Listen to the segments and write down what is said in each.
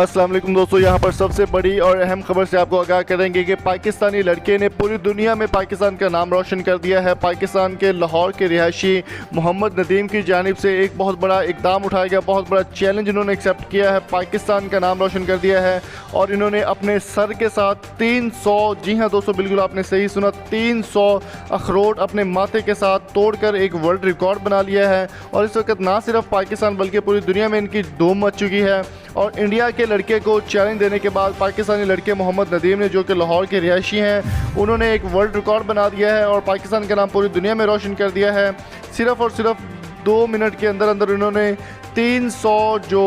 अस्सलाम वालेकुम दोस्तों, यहाँ पर सबसे बड़ी और अहम खबर से आपको आगाह करेंगे कि पाकिस्तानी लड़के ने पूरी दुनिया में पाकिस्तान का नाम रोशन कर दिया है। पाकिस्तान के लाहौर के रिहायशी मोहम्मद नदीम की जानिब से एक बहुत बड़ा इकदाम उठाया गया, बहुत बड़ा चैलेंज इन्होंने एक्सेप्ट किया है, पाकिस्तान का नाम रोशन कर दिया है और इन्होंने अपने सर के साथ 300, जी हाँ दोस्तों बिल्कुल आपने सही सुना, 300 अखरोट अपने माथे के साथ तोड़कर एक वर्ल्ड रिकॉर्ड बना लिया है। और इस वक्त ना सिर्फ पाकिस्तान बल्कि पूरी दुनिया में इनकी धूम मच चुकी है। और इंडिया के लड़के को चैलेंज देने के बाद पाकिस्तानी लड़के मोहम्मद नदीम ने, जो कि लाहौर के रिहायशी हैं, उन्होंने एक वर्ल्ड रिकॉर्ड बना दिया है और पाकिस्तान का नाम पूरी दुनिया में रोशन कर दिया है। सिर्फ और सिर्फ 2 मिनट के अंदर अंदर इन्होंने 300 जो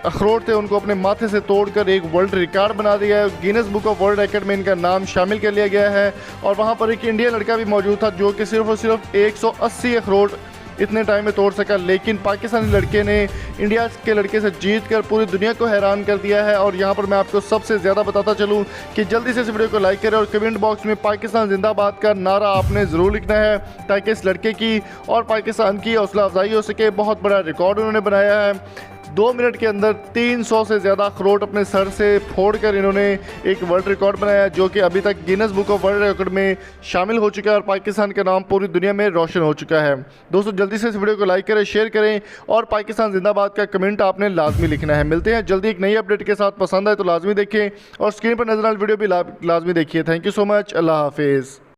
अखरोट थे उनको अपने माथे से तोड़कर एक वर्ल्ड रिकॉर्ड बना दिया है। Guinness book of world record में इनका नाम शामिल कर लिया गया है। और वहाँ पर एक इंडियन लड़का भी मौजूद था जो कि सिर्फ और सिर्फ 180 अखरोट इतने टाइम में तोड़ सका, लेकिन पाकिस्तानी लड़के ने इंडिया के लड़के से जीत कर पूरी दुनिया को हैरान कर दिया है। और यहाँ पर मैं आपको सबसे ज़्यादा बताता चलूँ कि जल्दी से इस वीडियो को लाइक करें और कमेंट बॉक्स में पाकिस्तान जिंदाबाद का नारा आपने ज़रूर लिखना है, ताकि इस लड़के की और पाकिस्तान की हौसला अफजाई हो सके। बहुत बड़ा रिकॉर्ड उन्होंने बनाया है। 2 मिनट के अंदर 300 से ज़्यादा अखरोट अपने सर से फोड़कर इन्होंने एक वर्ल्ड रिकॉर्ड बनाया, जो कि अभी तक Guinness book of world record में शामिल हो चुका है और पाकिस्तान का नाम पूरी दुनिया में रोशन हो चुका है। दोस्तों जल्दी से इस वीडियो को लाइक करें, शेयर करें और पाकिस्तान जिंदाबाद का कमेंट आपने लाजमी लिखना है। मिलते हैं जल्दी एक नई अपडेट के साथ। पसंद आए तो लाजमी देखें और स्क्रीन पर नजर आने वीडियो भी लाजमी देखिए। Thank you so much. अल्लाह हाफिज़।